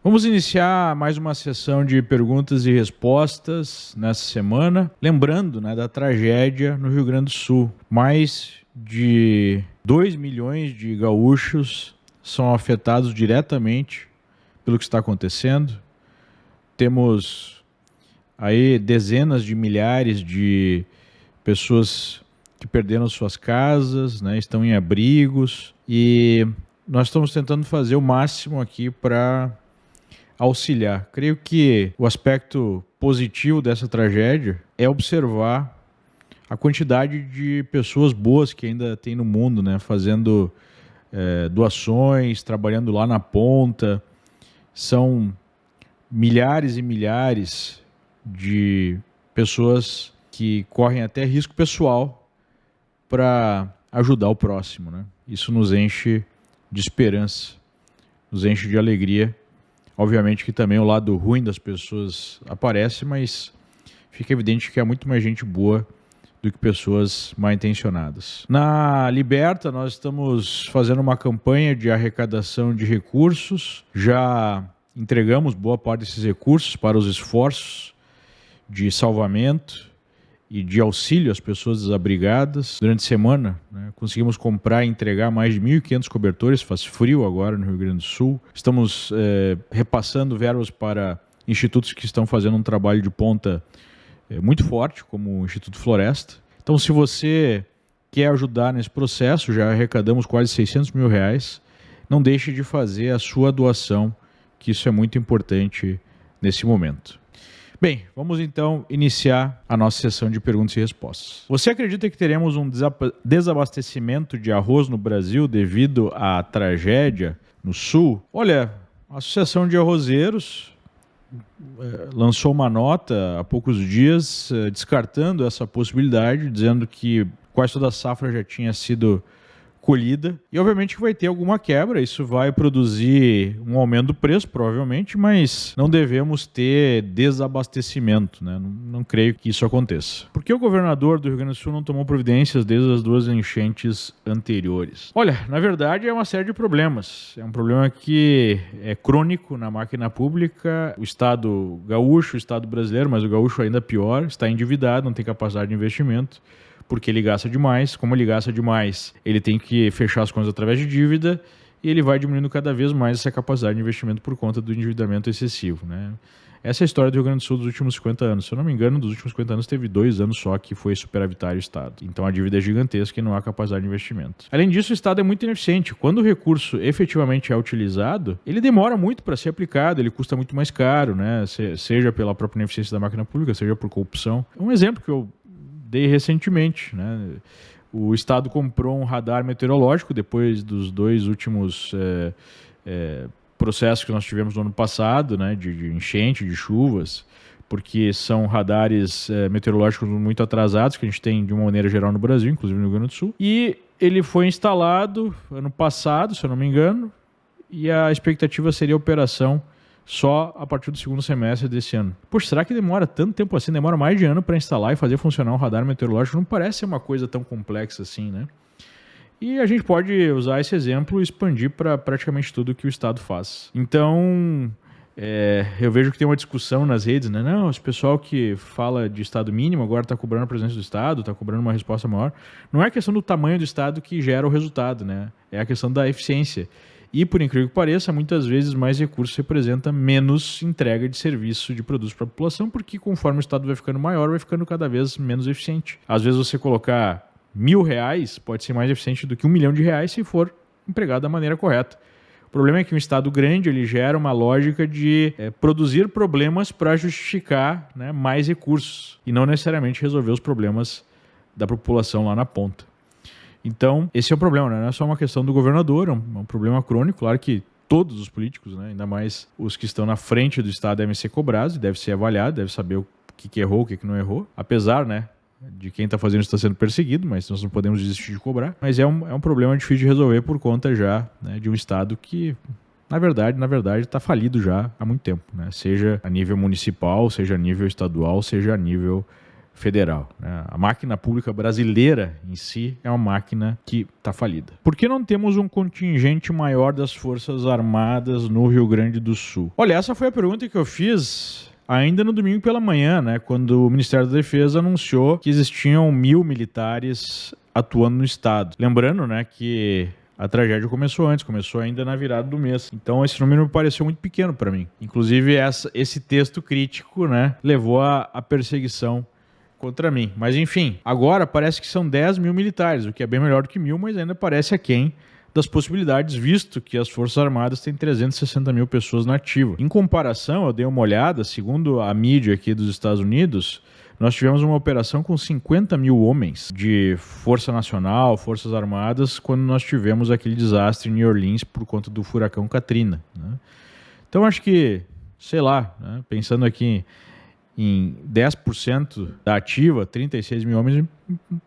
Vamos iniciar mais uma sessão de perguntas e respostas nessa semana. Lembrando, da tragédia no Rio Grande do Sul. Mais de 2 milhões de gaúchos são afetados diretamente pelo que está acontecendo. Temos aí dezenas de milhares de pessoas que perderam suas casas, estão em abrigos, e nós estamos tentando fazer o máximo aqui para auxiliar. Creio que o aspecto positivo dessa tragédia é observar a quantidade de pessoas boas que ainda tem no mundo, fazendo doações, trabalhando lá na ponta. São milhares e milhares de pessoas que correm até risco pessoal para ajudar o próximo. Isso nos enche de esperança, nos enche de alegria. Obviamente que também o lado ruim das pessoas aparece, mas fica evidente que há muito mais gente boa do que pessoas mal intencionadas. Na Liberta, nós estamos fazendo uma campanha de arrecadação de recursos. Já entregamos boa parte desses recursos para os esforços de salvamento e de auxílio às pessoas desabrigadas. Durante a semana, conseguimos comprar e entregar mais de 1.500 cobertores. Faz frio agora no Rio Grande do Sul. Estamos repassando verbas para institutos que estão fazendo um trabalho de ponta muito forte, como o Instituto Floresta. Então, se você quer ajudar nesse processo, já arrecadamos quase R$600 mil. Não deixe de fazer a sua doação, que isso é muito importante nesse momento. Bem, vamos então iniciar a nossa sessão de perguntas e respostas. Você acredita que teremos um desabastecimento de arroz no Brasil devido à tragédia no Sul? Olha, a Associação de Arrozeiros lançou uma nota há poucos dias descartando essa possibilidade, dizendo que quase toda a safra já tinha sido colhida, e obviamente que vai ter alguma quebra. Isso vai produzir um aumento do preço, provavelmente, mas não devemos ter desabastecimento, Não creio que isso aconteça. Por que o governador do Rio Grande do Sul não tomou providências desde as 2 enchentes anteriores? Olha, na verdade é uma série de problemas. É um problema que é crônico na máquina pública. O Estado gaúcho, o Estado brasileiro, mas o gaúcho ainda pior, está endividado, não tem capacidade de investimento, porque ele gasta demais. Como ele gasta demais, ele tem que fechar as contas através de dívida, e ele vai diminuindo cada vez mais essa capacidade de investimento por conta do endividamento excessivo. Essa é a história do Rio Grande do Sul dos últimos 50 anos. Se eu não me engano, dos últimos 50 anos teve 2 anos só que foi superavitário o Estado. Então a dívida é gigantesca e não há capacidade de investimento. Além disso, o Estado é muito ineficiente. Quando o recurso efetivamente é utilizado, ele demora muito para ser aplicado, ele custa muito mais caro, seja pela própria ineficiência da máquina pública, seja por corrupção. Um exemplo que eu dei recentemente, O Estado comprou um radar meteorológico depois dos 2 últimos processos que nós tivemos no ano passado, de enchente, de chuvas, porque são radares meteorológicos muito atrasados que a gente tem de uma maneira geral no Brasil, inclusive no Rio Grande do Sul. E ele foi instalado ano passado, se eu não me engano, e a expectativa seria a operação só a partir do 2º semestre desse ano. Poxa, será que demora tanto tempo assim? Demora mais de ano para instalar e fazer funcionar um radar meteorológico? Não parece ser uma coisa tão complexa assim, E a gente pode usar esse exemplo e expandir para praticamente tudo que o Estado faz. Então, eu vejo que tem uma discussão nas redes, Não, esse pessoal que fala de Estado mínimo agora está cobrando a presença do Estado, está cobrando uma resposta maior. Não é a questão do tamanho do Estado que gera o resultado, É a questão da eficiência. E, por incrível que pareça, muitas vezes mais recursos representa menos entrega de serviço de produtos para a população, porque conforme o Estado vai ficando maior, vai ficando cada vez menos eficiente. Às vezes você colocar R$1.000 pode ser mais eficiente do que R$1 milhão se for empregado da maneira correta. O problema é que um Estado grande ele gera uma lógica de produzir problemas para justificar mais recursos e não necessariamente resolver os problemas da população lá na ponta. Então, esse é o problema, não é só uma questão do governador, é um problema crônico. Claro que todos os políticos, ainda mais os que estão na frente do Estado, devem ser cobrados, deve ser avaliado, deve saber o que errou, o que não errou. Apesar, de quem está fazendo isso está sendo perseguido, mas nós não podemos desistir de cobrar. Mas é um problema difícil de resolver por conta já de um Estado que, na verdade, está falido já há muito tempo. Seja a nível municipal, seja a nível estadual, seja a nível federal, né? A máquina pública brasileira em si é uma máquina que está falida. Por que não temos um contingente maior das Forças Armadas no Rio Grande do Sul? Olha, essa foi a pergunta que eu fiz ainda no domingo pela manhã, né, quando o Ministério da Defesa anunciou que existiam 1.000 militares atuando no estado. Lembrando, né, que a tragédia começou antes, começou ainda na virada do mês. Então esse número me pareceu muito pequeno para mim. Inclusive esse texto crítico, né, levou à perseguição contra mim. Mas enfim, agora parece que são 10.000 militares, o que é bem melhor do que 1.000, mas ainda parece aquém das possibilidades, visto que as Forças Armadas têm 360.000 pessoas na ativa. Em comparação, eu dei uma olhada, segundo a mídia aqui dos Estados Unidos, nós tivemos uma operação com 50.000 homens de Força Nacional, Forças Armadas, quando nós tivemos aquele desastre em New Orleans por conta do furacão Katrina, né? Então acho que, sei lá, né, pensando aqui em 10% da ativa, 36.000 homens,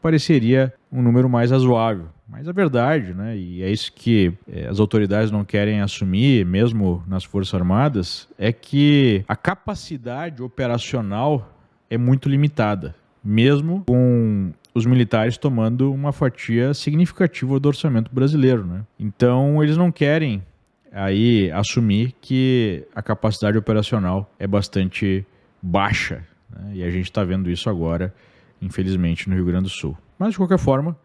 pareceria um número mais razoável. Mas a verdade, né, e é isso que as autoridades não querem assumir, mesmo nas Forças Armadas, é que a capacidade operacional é muito limitada, mesmo com os militares tomando uma fatia significativa do orçamento brasileiro, né? Então eles não querem aí assumir que a capacidade operacional é bastante baixa, né? E a gente está vendo isso agora, infelizmente, no Rio Grande do Sul. Mas, de qualquer forma,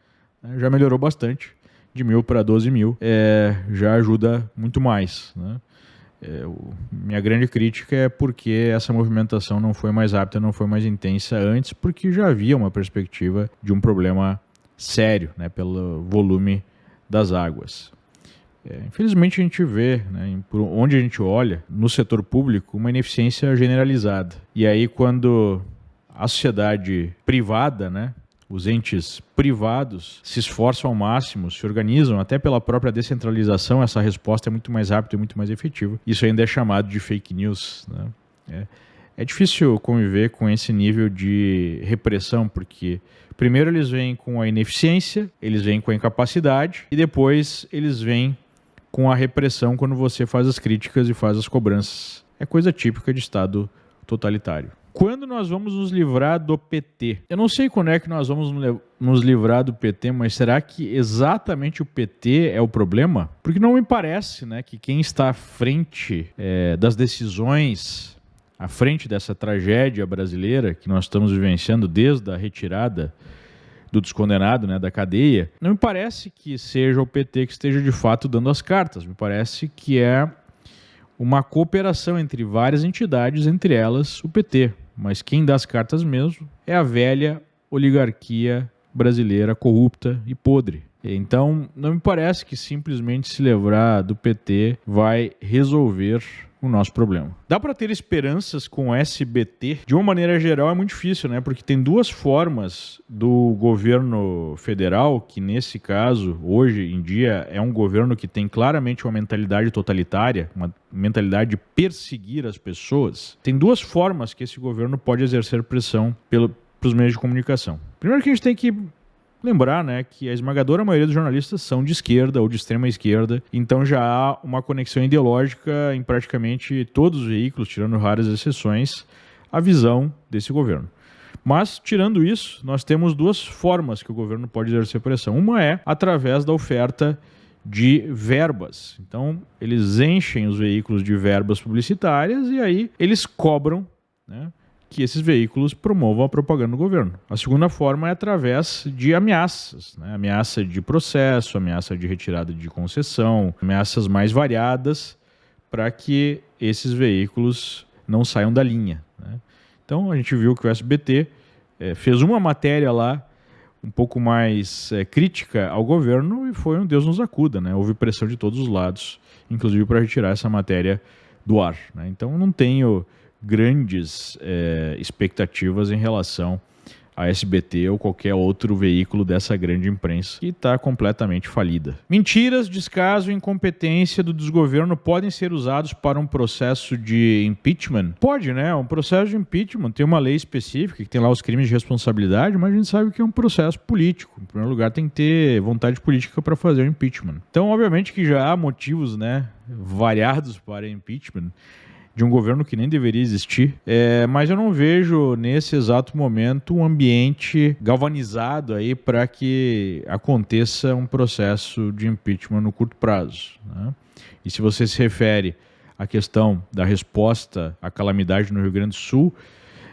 né, já melhorou bastante, de 1.000 para 12.000, já ajuda muito mais, né? Minha grande crítica é porque essa movimentação não foi mais rápida, não foi mais intensa antes, porque já havia uma perspectiva de um problema sério, né, pelo volume das águas. Infelizmente a gente vê, né, por onde a gente olha, no setor público, uma ineficiência generalizada. E aí quando a sociedade privada, né, os entes privados se esforçam ao máximo, se organizam, até pela própria descentralização, essa resposta é muito mais rápida e muito mais efetiva. Isso ainda é chamado de fake news, né? É difícil conviver com esse nível de repressão, porque primeiro eles vêm com a ineficiência, eles vêm com a incapacidade e depois eles vêm com a repressão quando você faz as críticas e faz as cobranças. É coisa típica de Estado totalitário. Quando nós vamos nos livrar do PT? Eu não sei quando é que nós vamos nos livrar do PT, mas será que exatamente o PT é o problema? Porque não me parece, né, que quem está à frente das decisões, à frente dessa tragédia brasileira que nós estamos vivenciando desde a retirada do descondenado, né, da cadeia, não me parece que seja o PT que esteja de fato dando as cartas. Me parece que é uma cooperação entre várias entidades, entre elas o PT. Mas quem dá as cartas mesmo é a velha oligarquia brasileira corrupta e podre. Então, não me parece que simplesmente se livrar do PT vai resolver o nosso problema. Dá para ter esperanças com o SBT? De uma maneira geral é muito difícil, né? Porque tem duas formas do governo federal, que nesse caso, hoje em dia, é um governo que tem claramente uma mentalidade totalitária, uma mentalidade de perseguir as pessoas. Tem duas formas que esse governo pode exercer pressão para os meios de comunicação. Primeiro que a gente tem que lembrar, né, que a esmagadora maioria dos jornalistas são de esquerda ou de extrema esquerda, então já há uma conexão ideológica em praticamente todos os veículos, tirando raras exceções, a visão desse governo. Mas, tirando isso, nós temos duas formas que o governo pode exercer pressão. Uma é através da oferta de verbas. Então, eles enchem os veículos de verbas publicitárias e aí eles cobram, né, que esses veículos promovam a propaganda do governo. A segunda forma é através de ameaças, né? Ameaça de processo, ameaça de retirada de concessão, ameaças mais variadas para que esses veículos não saiam da linha, né? Então a gente viu que o SBT fez uma matéria lá um pouco mais crítica ao governo e foi um Deus nos acuda, né? Houve pressão de todos os lados, inclusive para retirar essa matéria do ar, né? Então não tenho grandes expectativas em relação a SBT ou qualquer outro veículo dessa grande imprensa que está completamente falida. Mentiras, descaso e incompetência do desgoverno podem ser usados para um processo de impeachment? Pode, né? Um processo de impeachment tem uma lei específica que tem lá os crimes de responsabilidade, mas a gente sabe que é um processo político. Em primeiro lugar, tem que ter vontade política para fazer o impeachment. Então, obviamente que já há motivos, né, variados para impeachment. de um governo que nem deveria existir, mas eu não vejo nesse exato momento um ambiente galvanizado aí para que aconteça um processo de impeachment no curto prazo, né? E se você se refere à questão da resposta à calamidade no Rio Grande do Sul,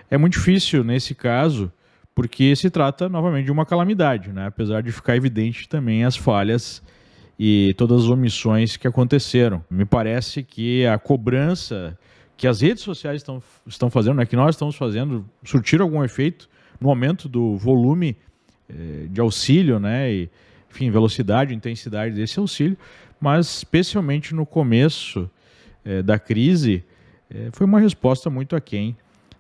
é muito difícil nesse caso, porque se trata novamente de uma calamidade, né? Apesar de ficar evidente também as falhas e todas as omissões que aconteceram. Me parece que a cobrança que as redes sociais estão fazendo, né, que nós estamos fazendo, surtiram algum efeito no aumento do volume de auxílio, né, e, enfim, velocidade, intensidade desse auxílio, mas especialmente no começo da crise, foi uma resposta muito aquém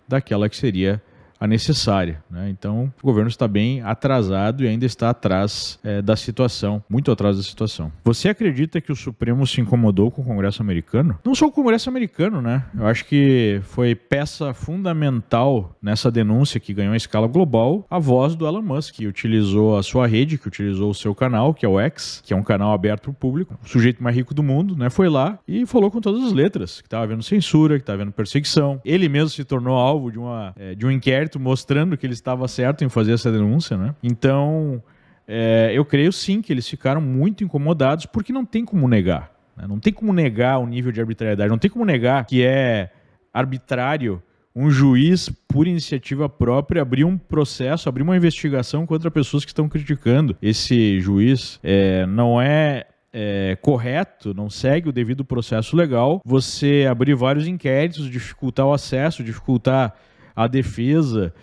daquela que seria a necessária, né? Então, o governo está bem atrasado e ainda está atrás da situação, muito atrás da situação. Você acredita que o Supremo se incomodou com o Congresso americano? Não só o Congresso americano, né? Eu acho que foi peça fundamental nessa denúncia que ganhou a escala global a voz do Elon Musk, que utilizou a sua rede, que utilizou o seu canal, que é o X, que é um canal aberto para o público, o sujeito mais rico do mundo, né? Foi lá e falou com todas as letras, que estava havendo censura, que estava havendo perseguição. Ele mesmo se tornou alvo de um inquérito mostrando que ele estava certo em fazer essa denúncia, né? Então, eu creio sim que eles ficaram muito incomodados, porque não tem como negar, né? Não tem como negar o nível de arbitrariedade, não tem como negar que é arbitrário um juiz, por iniciativa própria, abrir um processo, abrir uma investigação contra pessoas que estão criticando esse juiz. Não é correto, não segue o devido processo legal você abrir vários inquéritos, dificultar o acesso, dificultar a defesa,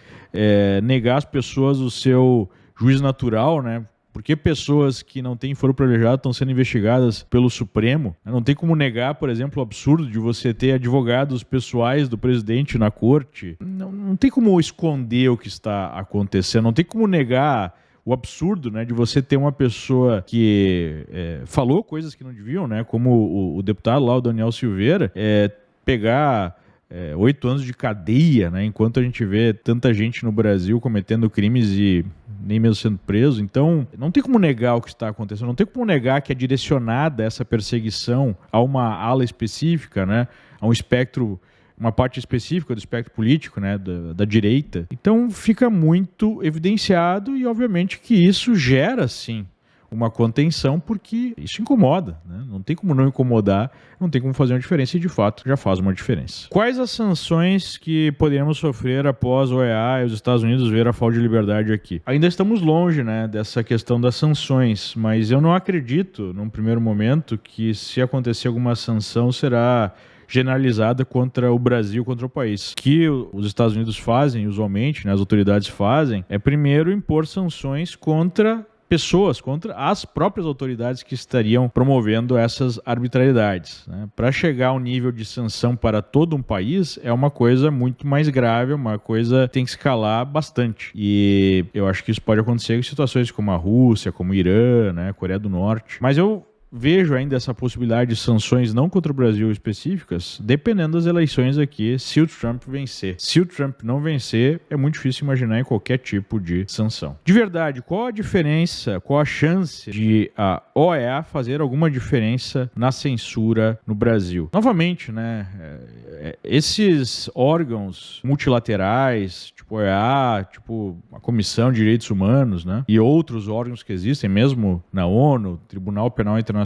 negar às pessoas o seu juízo natural, né? Porque pessoas que não têm foro privilegiado estão sendo investigadas pelo Supremo. Não tem como negar, por exemplo, o absurdo de você ter advogados pessoais do presidente na corte. Não tem como esconder o que está acontecendo, não tem como negar o absurdo, né, de você ter uma pessoa que falou coisas que não deviam, né, como o deputado lá, o Daniel Silveira, pegar 8 anos de cadeia, né, enquanto a gente vê tanta gente no Brasil cometendo crimes e nem mesmo sendo preso. Então, não tem como negar o que está acontecendo, não tem como negar que é direcionada essa perseguição a uma ala específica, né, a um espectro, uma parte específica do espectro político, né, da direita. Então, fica muito evidenciado e, obviamente, que isso gera, sim, uma contenção, porque isso incomoda, né? Não tem como não incomodar, não tem como fazer uma diferença e, de fato, já faz uma diferença. Quais as sanções que poderíamos sofrer após o OEA e os Estados Unidos ver a falta de liberdade aqui? Ainda estamos longe, né, dessa questão das sanções, mas eu não acredito, num primeiro momento, que se acontecer alguma sanção será generalizada contra o Brasil, contra o país. O que os Estados Unidos fazem, usualmente, né, as autoridades fazem, é primeiro impor sanções contra pessoas, contra as próprias autoridades que estariam promovendo essas arbitrariedades, né? Para chegar ao nível de sanção para todo um país é uma coisa muito mais grave, uma coisa que tem que escalar bastante. E eu acho que isso pode acontecer em situações como a Rússia, como o Irã, né, Coreia do Norte. Mas eu vejo ainda essa possibilidade de sanções não contra o Brasil específicas, dependendo das eleições aqui, se o Trump vencer. Se o Trump não vencer, é muito difícil imaginar em qualquer tipo de sanção. De verdade, qual a diferença, qual a chance de a OEA fazer alguma diferença na censura no Brasil? Novamente, né, esses órgãos multilaterais, tipo OEA, tipo a Comissão de Direitos Humanos, né, e outros órgãos que existem, mesmo na ONU, Tribunal Penal Internacional,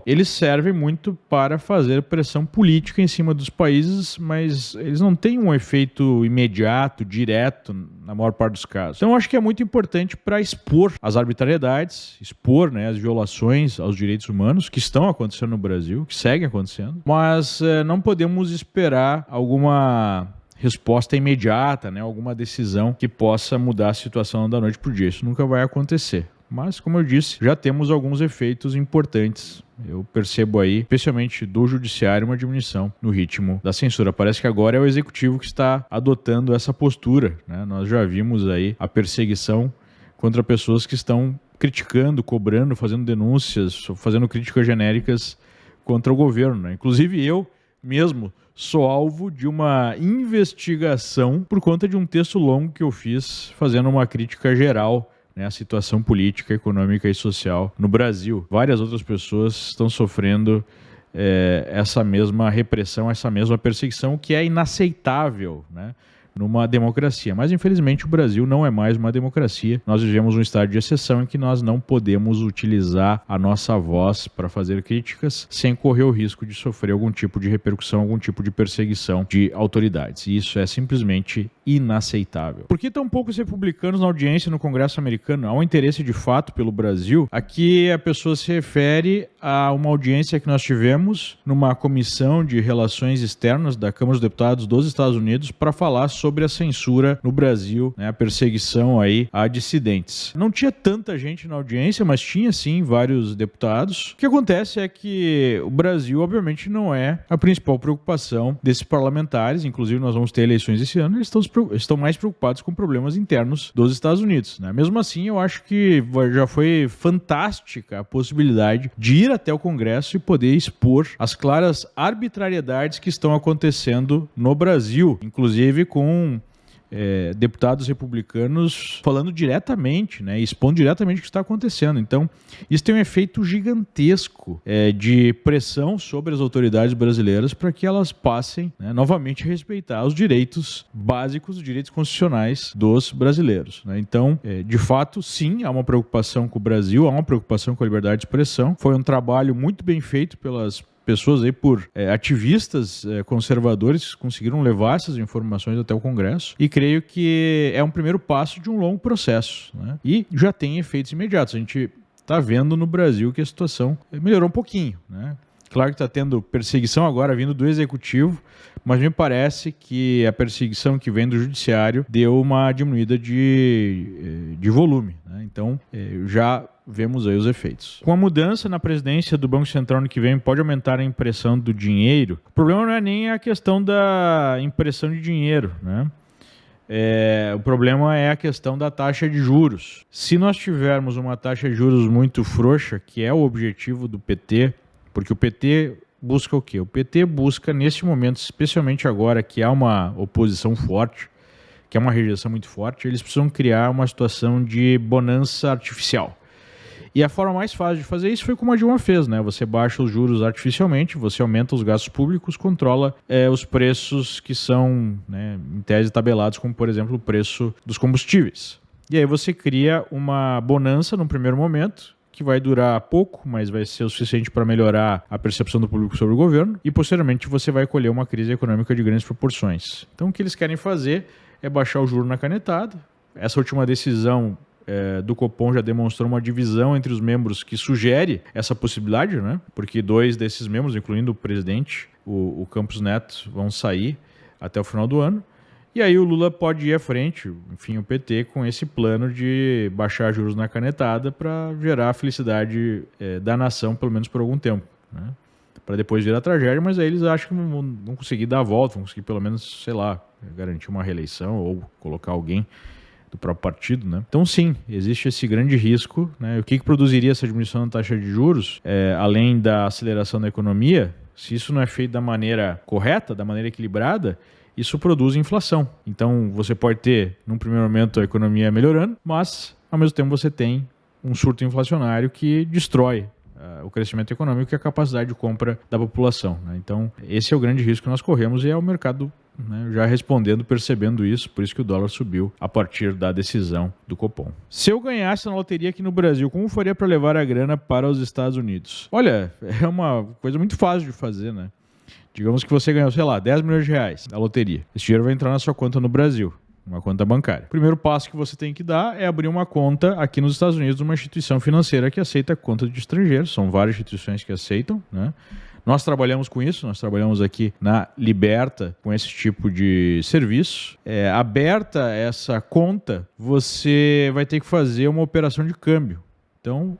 eles servem muito para fazer pressão política em cima dos países, mas eles não têm um efeito imediato, direto, na maior parte dos casos. Então, eu acho que é muito importante para expor as arbitrariedades, expor, né, as violações aos direitos humanos que estão acontecendo no Brasil, que seguem acontecendo, mas não podemos esperar alguma resposta imediata, né, alguma decisão que possa mudar a situação da noite para o dia. Isso nunca vai acontecer. Mas, como eu disse, já temos alguns efeitos importantes. Eu percebo aí, especialmente do judiciário, uma diminuição no ritmo da censura. Parece que agora é o executivo que está adotando essa postura, né? Nós já vimos aí a perseguição contra pessoas que estão criticando, cobrando, fazendo denúncias, fazendo críticas genéricas contra o governo, né? Inclusive eu mesmo sou alvo de uma investigação por conta de um texto longo que eu fiz fazendo uma crítica geral, né, a situação política, econômica e social no Brasil. Várias outras pessoas estão sofrendo essa mesma repressão, essa mesma perseguição, que é inaceitável, né, numa democracia. Mas, infelizmente, o Brasil não é mais uma democracia. Nós vivemos um estado de exceção em que nós não podemos utilizar a nossa voz para fazer críticas sem correr o risco de sofrer algum tipo de repercussão, algum tipo de perseguição de autoridades. E isso é simplesmente inaceitável. Por que tão poucos republicanos na audiência no Congresso americano? Há um interesse de fato pelo Brasil. Aqui a pessoa se refere a uma audiência que nós tivemos numa comissão de relações externas da Câmara dos Deputados dos Estados Unidos para falar sobre a censura no Brasil, né, a perseguição aí a dissidentes. Não tinha tanta gente na audiência, mas tinha sim vários deputados. O que acontece é que o Brasil, obviamente, não é a principal preocupação desses parlamentares. Inclusive, nós vamos ter eleições esse ano, eles estão mais preocupados com problemas internos dos Estados Unidos, né? Mesmo assim, eu acho que já foi fantástica a possibilidade de ir até o Congresso e poder expor as claras arbitrariedades que estão acontecendo no Brasil, inclusive com deputados republicanos falando diretamente, né, expondo diretamente o que está acontecendo. Então, isso tem um efeito gigantesco de pressão sobre as autoridades brasileiras para que elas passem, né, novamente a respeitar os direitos básicos, os direitos constitucionais dos brasileiros, né? Então, de fato, sim, há uma preocupação com o Brasil, há uma preocupação com a liberdade de expressão. Foi um trabalho muito bem feito pelas pessoas aí, por ativistas conservadores que conseguiram levar essas informações até o Congresso, e creio que é um primeiro passo de um longo processo, né? E já tem efeitos imediatos. A gente está vendo no Brasil que a situação melhorou um pouquinho, né? Claro que está tendo perseguição agora vindo do Executivo, mas me parece que a perseguição que vem do Judiciário deu uma diminuída de volume, né? Então, já vemos aí os efeitos. Com a mudança na presidência do Banco Central no que vem, pode aumentar a impressão do dinheiro. O problema não é nem a questão da impressão de dinheiro, né? O problema é a questão da taxa de juros. Se nós tivermos uma taxa de juros muito frouxa, que é o objetivo do PT, porque o PT busca o quê? O PT busca, nesse momento, especialmente agora que há uma oposição forte, que é uma rejeição muito forte, eles precisam criar uma situação de bonança artificial. E a forma mais fácil de fazer isso foi como a Dilma fez, né? Você baixa os juros artificialmente, você aumenta os gastos públicos, controla os preços que são, né, em tese tabelados, como por exemplo o preço dos combustíveis. E aí você cria uma bonança no primeiro momento, que vai durar pouco, mas vai ser o suficiente para melhorar a percepção do público sobre o governo, e posteriormente você vai colher uma crise econômica de grandes proporções. Então o que eles querem fazer é baixar o juro na canetada. Essa última decisão do Copom já demonstrou uma divisão entre os membros que sugere essa possibilidade, né? Porque 2 desses membros, incluindo o presidente, o Campos Neto, vão sair até o final do ano. E aí o Lula pode ir à frente, enfim, o PT, com esse plano de baixar juros na canetada para gerar a felicidade da nação, pelo menos por algum tempo, né? Para depois virar tragédia, mas aí eles acham que vão conseguir dar a volta, vão conseguir pelo menos, sei lá, garantir uma reeleição ou colocar alguém do próprio partido, né? Então sim, existe esse grande risco, né? O que produziria essa diminuição da taxa de juros, além da aceleração da economia? Se isso não é feito da maneira correta, da maneira equilibrada, isso produz inflação. Então você pode ter, num primeiro momento, a economia melhorando, mas ao mesmo tempo você tem um surto inflacionário que destrói o crescimento econômico e a capacidade de compra da população, né? Então esse é o grande risco que nós corremos e é o mercado, né, já respondendo, percebendo isso, por isso que o dólar subiu a partir da decisão do Copom. Se eu ganhasse na loteria aqui no Brasil, como faria para levar a grana para os Estados Unidos? Olha, é uma coisa muito fácil de fazer, né? Digamos que você ganhou, sei lá, 10 milhões de reais na loteria. Esse dinheiro vai entrar na sua conta no Brasil, uma conta bancária. O primeiro passo que você tem que dar é abrir uma conta aqui nos Estados Unidos, numa instituição financeira que aceita conta de estrangeiros. São várias instituições que aceitam, né? Nós trabalhamos com isso, nós trabalhamos aqui na Liberta com esse tipo de serviço. Aberta essa conta, você vai ter que fazer uma operação de câmbio. Então,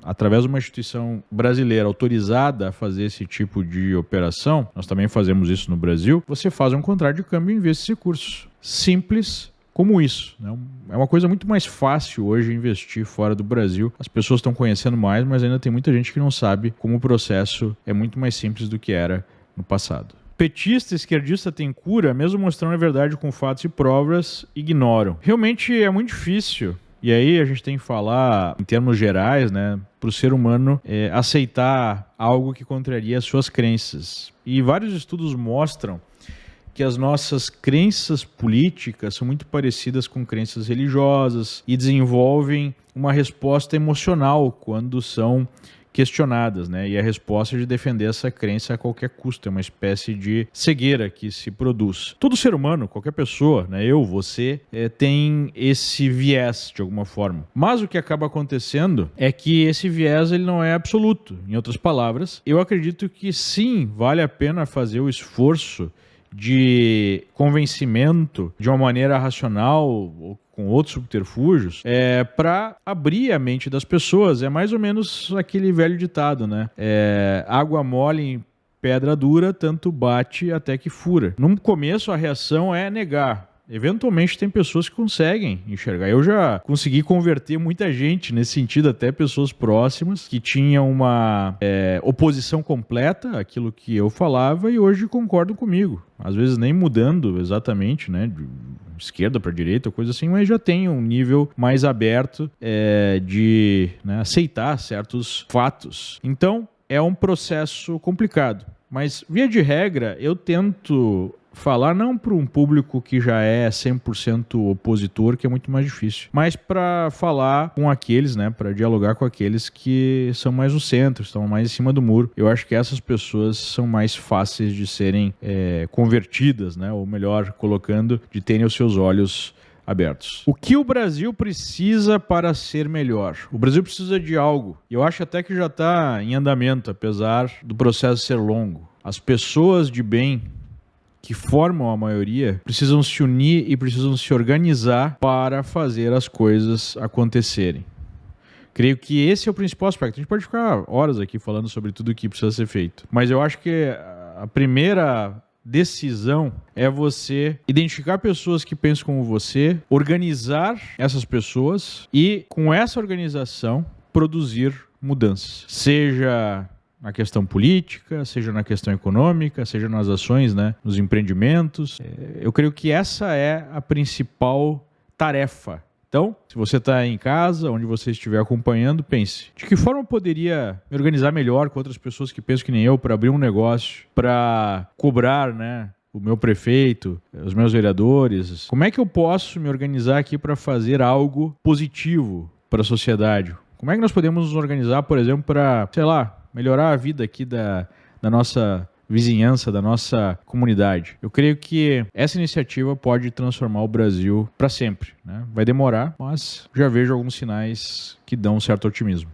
através de uma instituição brasileira autorizada a fazer esse tipo de operação, nós também fazemos isso no Brasil, você faz um contrato de câmbio e investe esses recursos. Simples como isso, né? É uma coisa muito mais fácil hoje investir fora do Brasil. As pessoas estão conhecendo mais, mas ainda tem muita gente que não sabe como o processo é muito mais simples do que era no passado. Petista, esquerdista tem cura, mesmo mostrando a verdade com fatos e provas, ignoram. Realmente é muito difícil E aí a gente tem que falar, em termos gerais, né, para o ser humano aceitar algo que contraria as suas crenças. E vários estudos mostram que as nossas crenças políticas são muito parecidas com crenças religiosas e desenvolvem uma resposta emocional quando são questionadas, né? E a resposta é de defender essa crença a qualquer custo, é uma espécie de cegueira que se produz. Todo ser humano, qualquer pessoa, né? Eu, você, tem esse viés de alguma forma. Mas o que acaba acontecendo é que esse viés ele não é absoluto. Em outras palavras, eu acredito que sim, vale a pena fazer o esforço de convencimento de uma maneira racional ou com outros subterfúgios, para abrir a mente das pessoas. É mais ou menos aquele velho ditado, né? Água mole em pedra dura, tanto bate até que fura. No começo a reação é negar. Eventualmente tem pessoas que conseguem enxergar. Eu já consegui converter muita gente nesse sentido, até pessoas próximas que tinham uma oposição completa àquilo que eu falava e hoje concordam comigo. Às vezes nem mudando exatamente, né, de esquerda para direita, coisa assim, mas já tem um nível mais aberto de, né, aceitar certos fatos. Então é um processo complicado. Mas, via de regra, eu tento falar não para um público que já é 100% opositor, que é muito mais difícil, mas para falar com aqueles, né, para dialogar com aqueles que são mais no centro, estão mais em cima do muro. Eu acho que essas pessoas são mais fáceis de serem convertidas, né, ou melhor, colocando, de terem os seus olhos abertos. O que o Brasil precisa para ser melhor? O Brasil precisa de algo. Eu acho até que já está em andamento, apesar do processo ser longo. As pessoas de bem que formam a maioria precisam se unir e precisam se organizar para fazer as coisas acontecerem. Creio que esse é o principal aspecto. A gente pode ficar horas aqui falando sobre tudo o que precisa ser feito, mas eu acho que a primeira decisão é você identificar pessoas que pensam como você, organizar essas pessoas e, com essa organização, produzir mudanças. Seja na questão política, seja na questão econômica, seja nas ações, né, nos empreendimentos. Eu creio que essa é a principal tarefa. Então, se você está em casa, onde você estiver acompanhando, pense, de que forma eu poderia me organizar melhor com outras pessoas que pensam que nem eu para abrir um negócio, para cobrar, né, o meu prefeito, os meus vereadores? Como é que eu posso me organizar aqui para fazer algo positivo para a sociedade? Como é que nós podemos nos organizar, por exemplo, para, sei lá, melhorar a vida aqui da nossa vizinhança, da nossa comunidade? Eu creio que essa iniciativa pode transformar o Brasil para sempre, né? Vai demorar, mas já vejo alguns sinais que dão um certo otimismo.